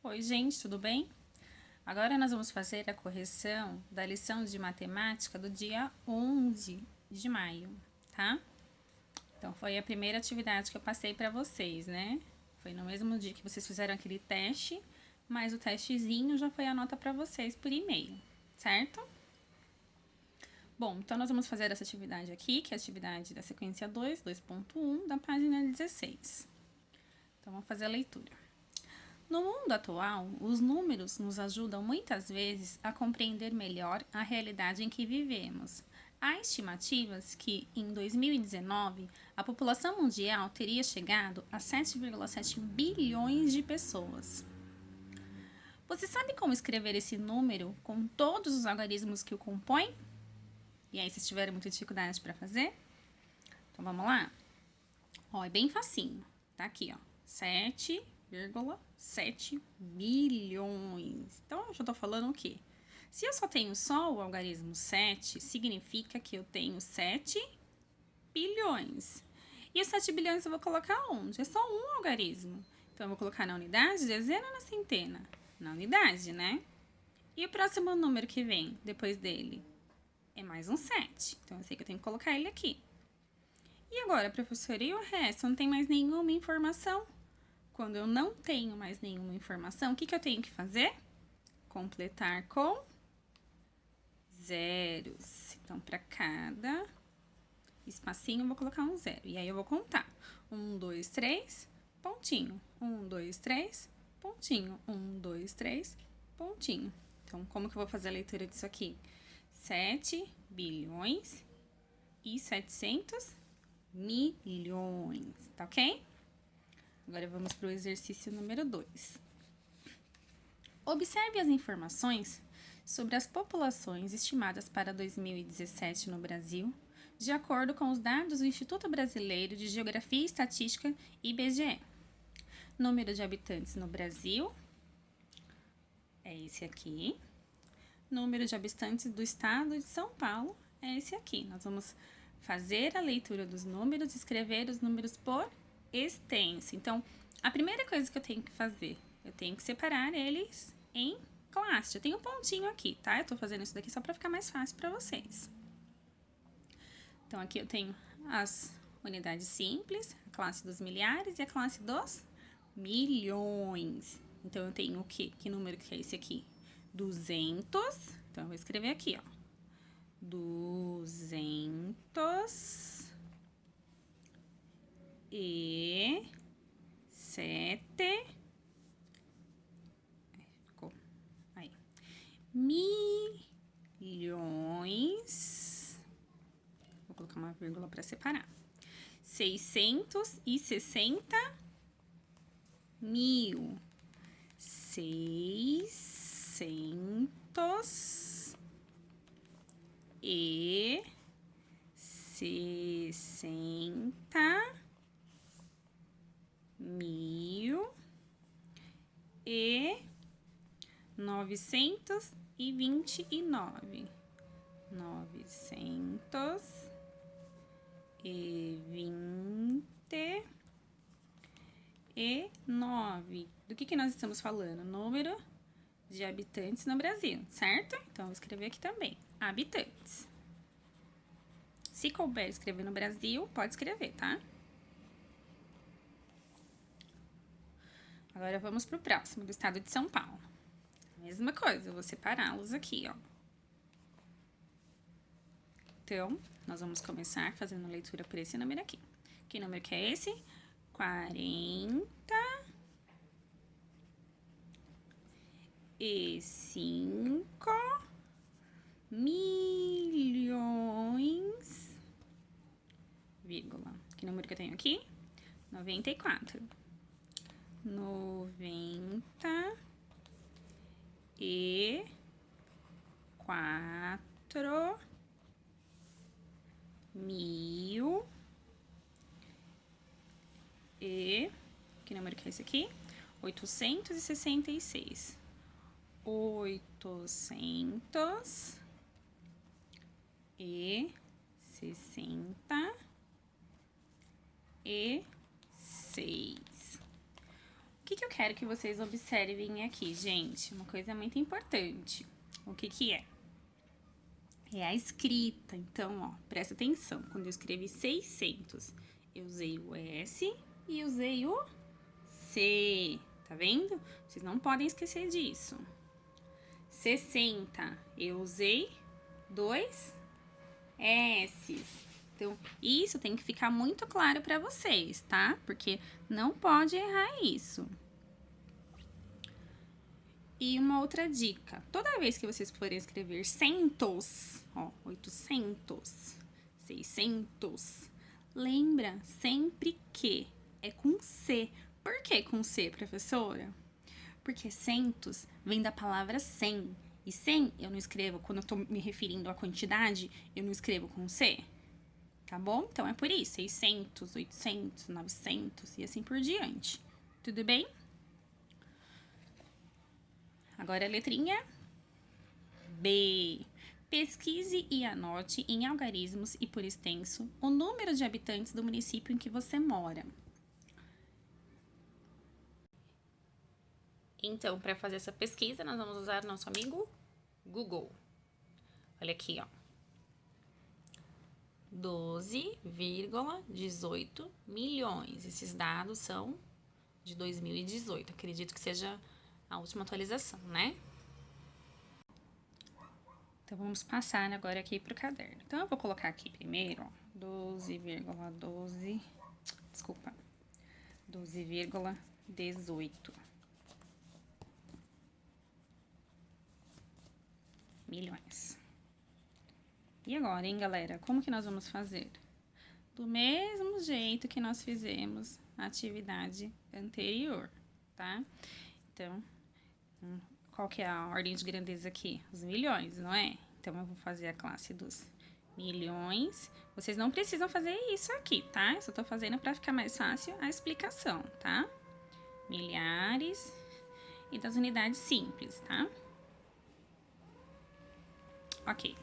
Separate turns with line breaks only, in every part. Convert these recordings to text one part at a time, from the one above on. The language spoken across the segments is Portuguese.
Oi, gente, tudo bem? Agora nós vamos fazer a correção da lição de matemática do dia 11 de maio, tá? Então, foi a primeira atividade que eu passei para vocês, né? Foi no mesmo dia que vocês fizeram aquele teste, mas o testezinho já foi a nota para vocês por e-mail, certo? Bom, então nós vamos fazer essa atividade aqui, que é a atividade da sequência 2, 2.1, da página 16. Então, vamos fazer a leitura. No mundo atual, os números nos ajudam muitas vezes a compreender melhor a realidade em que vivemos. Há estimativas que, em 2019, a população mundial teria chegado a 7,7 bilhões de pessoas. Você sabe como escrever esse número com todos os algarismos que o compõem? E aí, se tiverem muita dificuldade para fazer? Então, vamos lá? Ó, é bem facinho. Tá aqui, ó. 7,7 bilhões. Então, eu já tô falando o quê? Se eu só tenho só o algarismo 7, significa que eu tenho 7 bilhões. E os 7 bilhões eu vou colocar onde? É só um algarismo. Então, eu vou colocar na unidade, dezena ou na centena? Na unidade, né? E o próximo número que vem depois dele? É mais um 7. Então, eu sei que eu tenho que colocar ele aqui. E agora, professora, e o resto? Não tem mais nenhuma informação? Quando eu não tenho mais nenhuma informação, o que eu tenho que fazer? Completar com zeros. Então, para cada espacinho, eu vou colocar um zero. E aí, eu vou contar. 1, 2, 3, pontinho. 1, 2, 3, pontinho. 1, 2, 3, pontinho. Então, como que eu vou fazer a leitura disso aqui? 7 bilhões e 700 milhões, tá ok? Agora vamos para o exercício número 2. Observe as informações sobre as populações estimadas para 2017 no Brasil, de acordo com os dados do Instituto Brasileiro de Geografia e Estatística, IBGE. Número de habitantes no Brasil é esse aqui. Número de habitantes do estado de São Paulo é esse aqui. Nós vamos fazer a leitura dos números, escrever os números por extenso. Então, a primeira coisa que eu tenho que fazer, eu tenho que separar eles em classe. Eu tenho um pontinho aqui, tá? Eu tô fazendo isso daqui só para ficar mais fácil para vocês. Então, aqui eu tenho as unidades simples, a classe dos milhares e a classe dos milhões. Então, eu tenho o quê? Que número que é esse aqui? 200. Então, eu vou escrever aqui, ó. 200 e 7 ficou aí milhões. Vou colocar uma vírgula para separar. 660 mil. 600 e 60 mil e 929. 929. Do que nós estamos falando? Número de habitantes no Brasil, certo? Então, vou escrever aqui também. Habitantes. Se couber escrever no Brasil, pode escrever, tá? Agora, vamos pro próximo, do estado de São Paulo. Mesma coisa, eu vou separá-los aqui, ó. Então, nós vamos começar fazendo a leitura por esse número aqui. Que número que é esse? 45 milhões, vírgula. Que número que eu tenho aqui? 94. 94 mil e... Que número que é esse aqui? 866. 866. que eu quero que vocês observem aqui, gente? Uma coisa muito importante. O que é? É a escrita. Então, ó, presta atenção. Quando eu escrevi 600, eu usei o S e usei o C. Tá vendo? Vocês não podem esquecer disso. 60, eu usei 2 S's. Então, isso tem que ficar muito claro para vocês, tá? Porque não pode errar isso. E uma outra dica. Toda vez que vocês forem escrever centos, ó, 800, 600, lembra sempre que é com C. Por que com C, professora? Porque centos vem da palavra cem. E 100 eu não escrevo, quando eu tô me referindo à quantidade, eu não escrevo com C. Tá bom? Então é por isso, 600, 800, 900 e assim por diante. Tudo bem? Agora a letrinha B. Pesquise e anote em algarismos e por extenso o número de habitantes do município em que você mora. Então, para fazer essa pesquisa, nós vamos usar o nosso amigo Google. Olha aqui, ó. 12,18 milhões. Esses dados são de 2018. Acredito que seja a última atualização, né? Então, vamos passar agora aqui para o caderno. Então, eu vou colocar aqui primeiro, ó, 12,18 milhões. E agora, hein, galera? Como que nós vamos fazer? Do mesmo jeito que nós fizemos a atividade anterior, tá? Então, qual que é a ordem de grandeza aqui? Os milhões, não é? Então, eu vou fazer a classe dos milhões. Vocês não precisam fazer isso aqui, tá? Eu só tô fazendo para ficar mais fácil a explicação, tá? Milhares e das unidades simples, tá? Ok.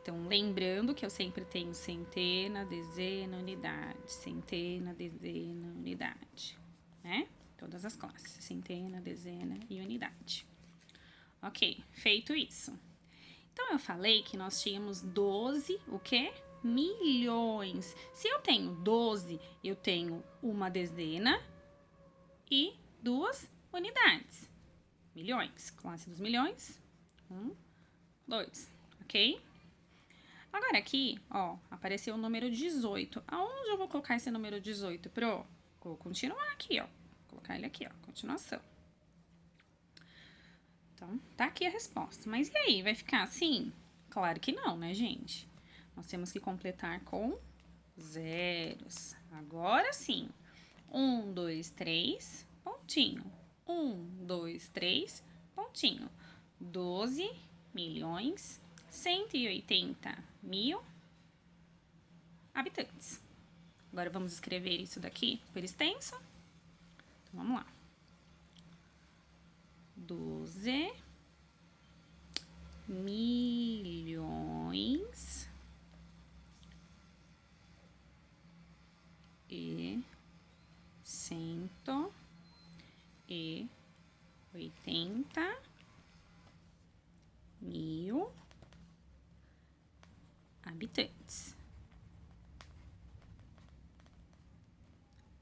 Então, lembrando que eu sempre tenho centena, dezena, unidade. Centena, dezena, unidade. Né? Todas as classes. Centena, dezena e unidade. Ok, feito isso. Então, eu falei que nós tínhamos 12, o quê? Milhões. Se eu tenho 12, eu tenho uma dezena e 2 unidades. Milhões. Classe dos milhões. 1, 2. Ok? Agora aqui, ó, apareceu o número 18. Aonde eu vou colocar esse número 18, pro? Vou continuar aqui, ó. Vou colocar ele aqui, ó, continuação. Então, tá aqui a resposta. Mas e aí, vai ficar assim? Claro que não, né, gente? Nós temos que completar com zeros. Agora sim. 1, 2, 3, pontinho. 1, 2, 3, pontinho. 12 milhões 180 mil habitantes. Agora vamos escrever isso daqui por extenso. Então vamos lá. 12 milhões e 180 mil habitantes.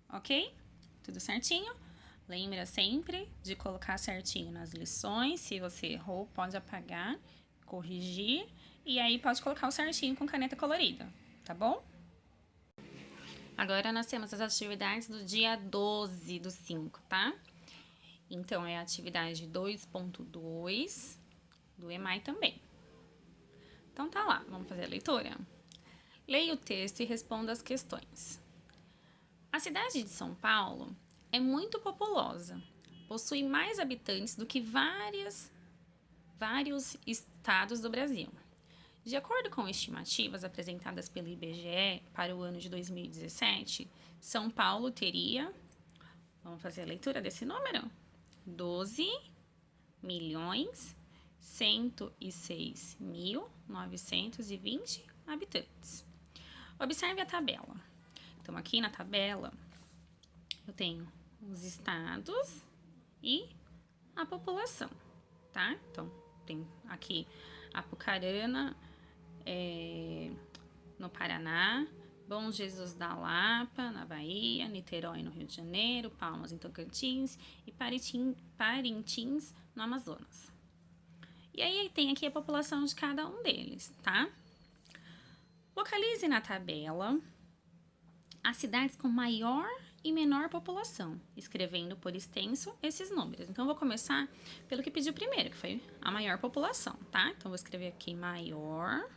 Ok? Tudo certinho? Lembra sempre de colocar certinho nas lições. Se você errou, pode apagar, corrigir e aí pode colocar o certinho com caneta colorida, tá bom? Agora nós temos as atividades do dia 12 do 5, tá? Então, é a atividade 2.2 do EMAI também. Então, tá lá, vamos fazer a leitura? Leia o texto e responda as questões. A cidade de São Paulo é muito populosa, possui mais habitantes do que vários estados do Brasil. De acordo com estimativas apresentadas pelo IBGE para o ano de 2017, São Paulo teria, vamos fazer a leitura desse número? 12.106.920 habitantes. Observe a tabela. Então, aqui na tabela, eu tenho os estados e a população, tá? Então, tem aqui Apucarana, no Paraná, Bom Jesus da Lapa, na Bahia, Niterói, no Rio de Janeiro, Palmas, em Tocantins e Parintins, no Amazonas. E aí tem aqui a população de cada um deles, tá? Localize na tabela as cidades com maior e menor população, escrevendo por extenso esses números. Então, eu vou começar pelo que pediu primeiro, que foi a maior população, tá? Então, vou escrever aqui maior.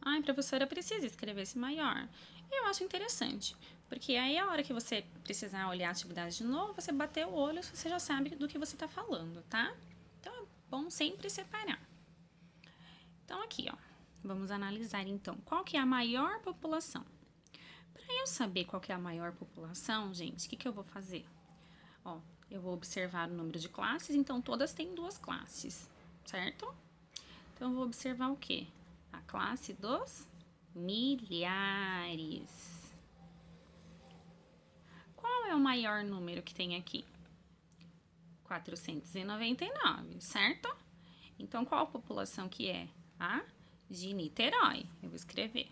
Ai, professora, precisa escrever esse maior. Eu acho interessante, porque aí a hora que você precisar olhar a atividade de novo, você bater o olho, você já sabe do que você está falando, tá? Então, é bom sempre separar. Então, aqui, ó, vamos analisar, então, qual que é a maior população. Para eu saber qual que é a maior população, gente, o que eu vou fazer? Ó, eu vou observar o número de classes, então todas têm 2 classes, certo? Então, eu vou observar o quê? A classe dos milhares. Qual é o maior número que tem aqui? 499, certo? Então, qual a população que é? A de Niterói. Eu vou escrever.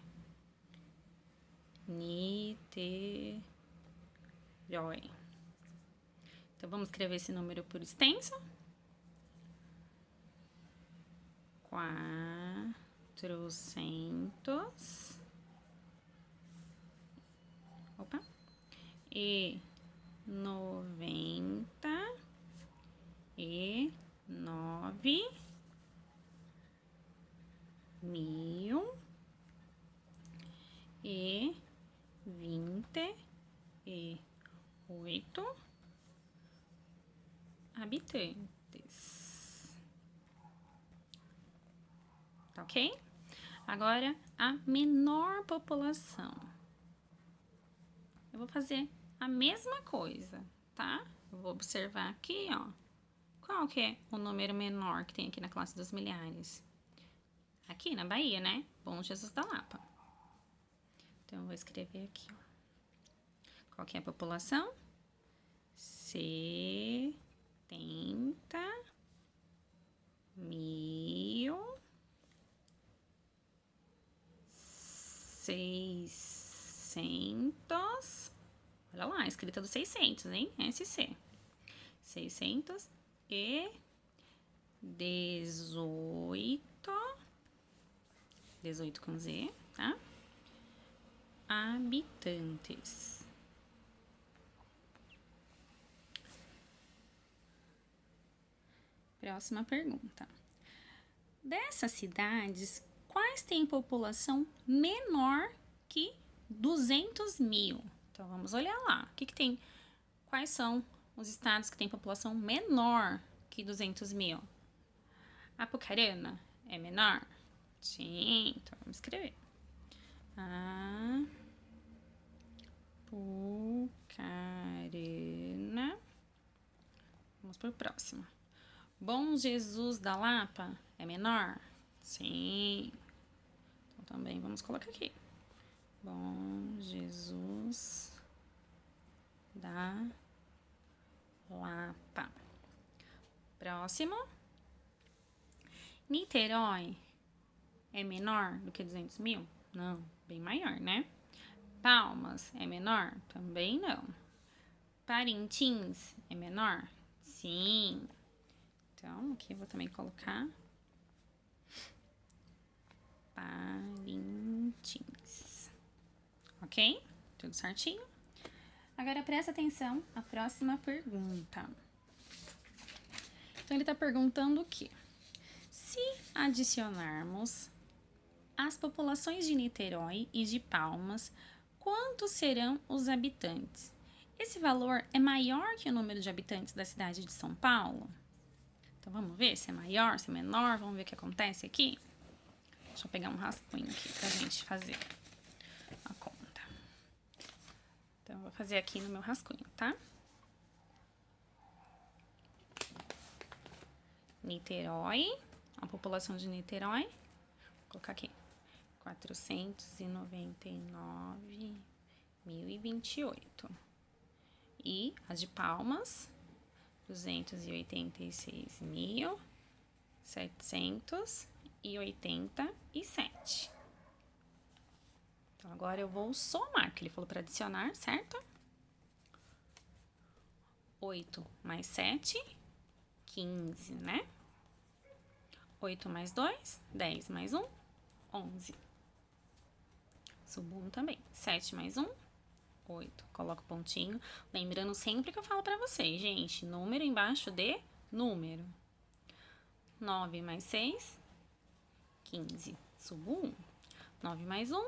Niterói. Então, vamos escrever esse número por extenso. 400. Opa. E 99 mil e 28 habitantes. Tá ok? Agora, a menor população. Eu vou fazer a mesma coisa, tá? Eu vou observar aqui, ó. Qual que é o número menor que tem aqui na classe dos milhares? Aqui na Bahia, né? Bom Jesus da Lapa. Então, eu vou escrever aqui, ó. Qual que é a população? 70.600. Olha lá, escrita do 600, hein? SC. 618 com Z, tá? Habitantes. Próxima pergunta. Dessas cidades, quais têm população menor que 200 mil? Então, vamos olhar lá. O que tem? Quais são os estados que têm população menor que 200 mil? Apucarana é menor? Sim, então vamos escrever. Apucarana. Vamos para o próximo. Bom Jesus da Lapa é menor? Sim. Então também vamos colocar aqui. Bom Jesus da Lapa. Próximo. Niterói é menor do que 200 mil? Não, bem maior, né? Palmas é menor? Também não. Parintins é menor? Sim. Então, aqui eu vou também colocar Parintins. Ok? Tudo certinho? Agora presta atenção à próxima pergunta. Então, ele está perguntando o quê? Se adicionarmos as populações de Niterói e de Palmas, quantos serão os habitantes? Esse valor é maior que o número de habitantes da cidade de São Paulo? Então, vamos ver se é maior, se é menor. Vamos ver o que acontece aqui. Deixa eu pegar um rascunho aqui pra gente fazer a conta. Então, eu vou fazer aqui no meu rascunho, tá? Niterói, a população de Niterói. Vou colocar aqui. 499.028. E a de Palmas, 286.787. Então, agora eu vou somar, porque ele falou para adicionar, certo? 8 mais 7, 15, né? 8 mais 2, 10 mais 1, 11. Subo 1 também. 7 mais 1, 8. Coloco o pontinho. Lembrando sempre que eu falo pra vocês, gente, número embaixo de número. 9 mais 6, 15. Subo 1. 9 mais 1,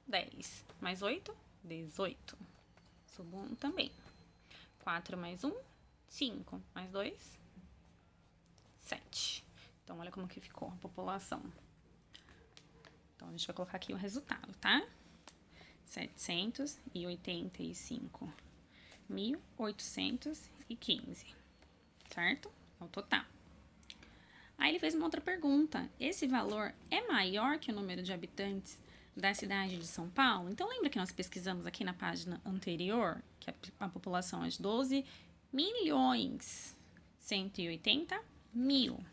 10. Mais 8, 18. Subo 1 também. 4 mais 1, 5. Mais 2, 7. Então, olha como que ficou a população. Então, a gente vai colocar aqui o resultado, tá? 785.815, certo? É o total. Aí ele fez uma outra pergunta. Esse valor é maior que o número de habitantes da cidade de São Paulo? Então, lembra que nós pesquisamos aqui na página anterior que a população é de 12.180.000.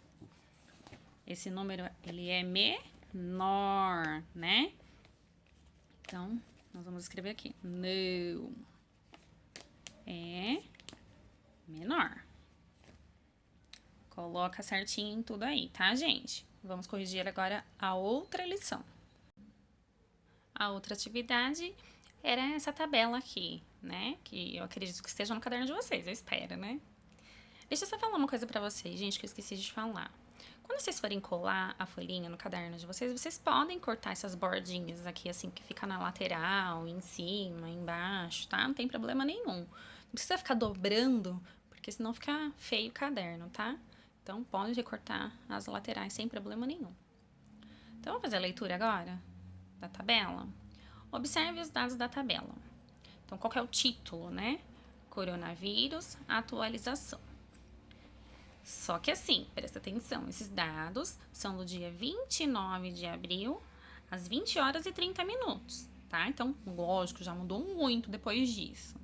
Esse número, ele é menor, né? Então, nós vamos escrever aqui. Não. É menor. Coloca certinho em tudo aí, tá, gente? Vamos corrigir agora a outra lição. A outra atividade era essa tabela aqui, né? Que eu acredito que esteja no caderno de vocês, eu espero, né? Deixa eu só falar uma coisa pra vocês, gente, que eu esqueci de falar. Quando vocês forem colar a folhinha no caderno de vocês, vocês podem cortar essas bordinhas aqui, assim, que fica na lateral, em cima, embaixo, tá? Não tem problema nenhum. Não precisa ficar dobrando, porque senão fica feio o caderno, tá? Então, pode recortar as laterais sem problema nenhum. Então, vamos fazer a leitura agora da tabela? Observe os dados da tabela. Então, qual que é o título, né? Coronavírus, atualização. Só que assim, presta atenção, esses dados são do dia 29 de abril, às 20 horas e 30 minutos, tá? Então, lógico, já mudou muito depois disso.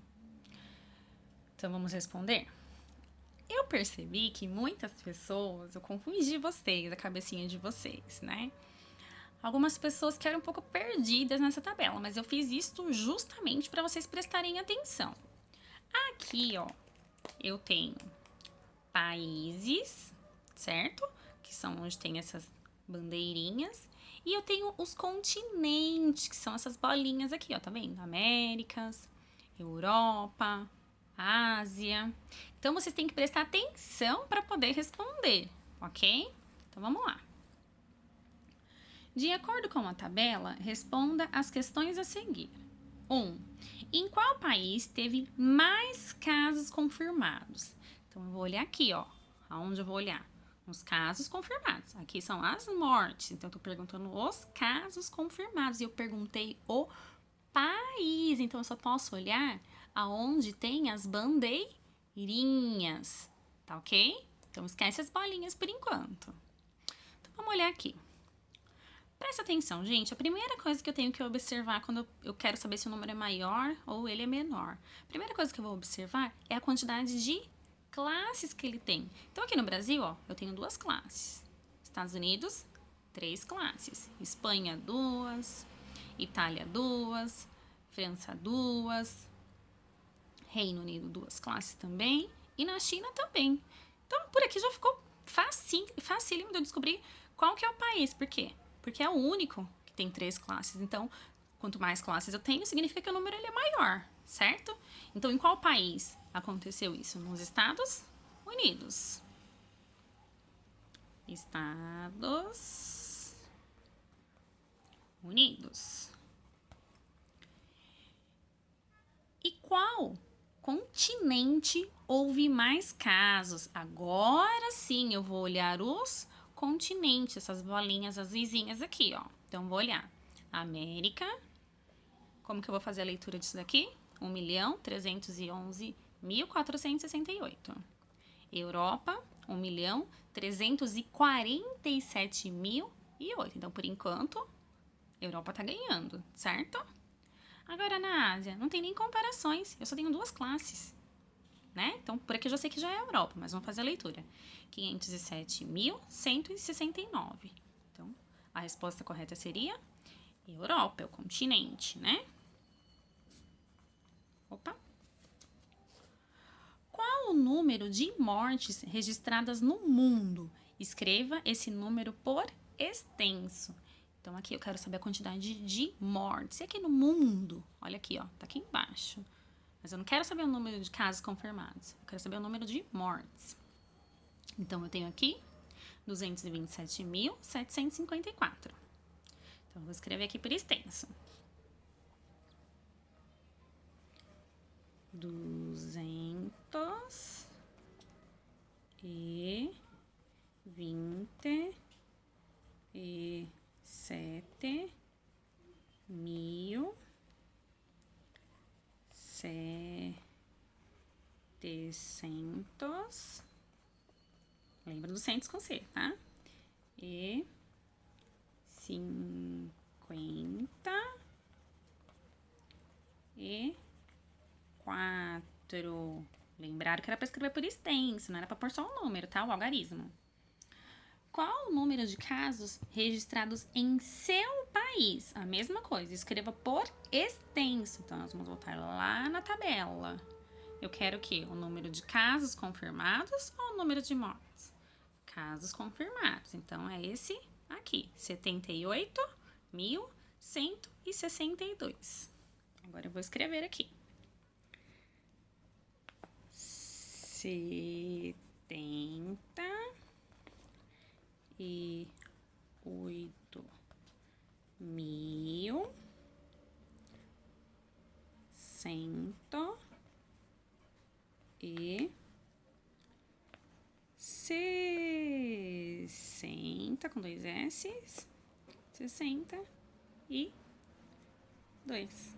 Então, vamos responder? Eu percebi que muitas pessoas, eu confundi vocês, a cabecinha de vocês, né? Algumas pessoas que eram um pouco perdidas nessa tabela, mas eu fiz isso justamente para vocês prestarem atenção. Aqui, ó, eu tenho países, certo? Que são onde tem essas bandeirinhas. E eu tenho os continentes, que são essas bolinhas aqui, ó, tá vendo? Américas, Europa, Ásia. Então, vocês têm que prestar atenção para poder responder, ok? Então, vamos lá. De acordo com a tabela, responda as questões a seguir. 1. Em qual país teve mais casos confirmados? Então, eu vou olhar aqui, ó. Aonde eu vou olhar? Nos casos confirmados. Aqui são as mortes. Então, eu tô perguntando os casos confirmados. E eu perguntei o país. Então, eu só posso olhar aonde tem as bandeirinhas. Tá ok? Então, esquece as bolinhas por enquanto. Então, vamos olhar aqui. Presta atenção, gente. A primeira coisa que eu tenho que observar quando eu quero saber se o número é maior ou ele é menor. A primeira coisa que eu vou observar é a quantidade de classes que ele tem. Então, aqui no Brasil, ó, eu tenho 2 classes. Estados Unidos, 3 classes. Espanha, 2. Itália, 2. França, 2. Reino Unido, 2 classes também. E na China também. Então, por aqui já ficou facílimo de eu descobrir qual que é o país. Por quê? Porque é o único que tem 3 classes. Então, quanto mais classes eu tenho, significa que o número ele é maior, certo? Então, em qual país aconteceu isso? Nos Estados Unidos. Estados Unidos. E qual continente houve mais casos? Agora sim eu vou olhar os continentes, essas bolinhas azuisinhas aqui, ó. Então, vou olhar. América. Como que eu vou fazer a leitura disso daqui? 1.311.468. Europa, 1.347.008. Então, por enquanto, Europa tá ganhando, certo? Agora, na Ásia, não tem nem comparações. Eu só tenho 2 classes. né? Então, por aqui eu já sei que já é a Europa, mas vamos fazer a leitura. 507.169. Então, a resposta correta seria Europa, é o continente, né? Opa! Qual o número de mortes registradas no mundo? Escreva esse número por extenso. Então, aqui eu quero saber a quantidade de mortes. E aqui no mundo? Olha aqui, ó, tá aqui embaixo. Mas eu não quero saber o número de casos confirmados. Eu quero saber o número de mortes. Então, eu tenho aqui 227.754. Então, eu vou escrever aqui por extenso. 227.700. Lembra do centos com C, tá? E 54. Lembraram que era para escrever por extenso, não era para pôr só um número, tá? O algarismo. Qual o número de casos registrados em seu país? A mesma coisa, escreva por extenso. Então, nós vamos voltar lá na tabela. Eu quero o quê? O número de casos confirmados ou o número de mortes? Casos confirmados. Então, é esse aqui, 78.162. Agora eu vou escrever aqui. 78.160 com 2 S, 62.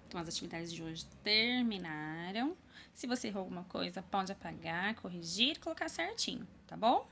Então, as atividades de hoje terminaram. Se você errou alguma coisa, pode apagar, corrigir e colocar certinho, tá bom?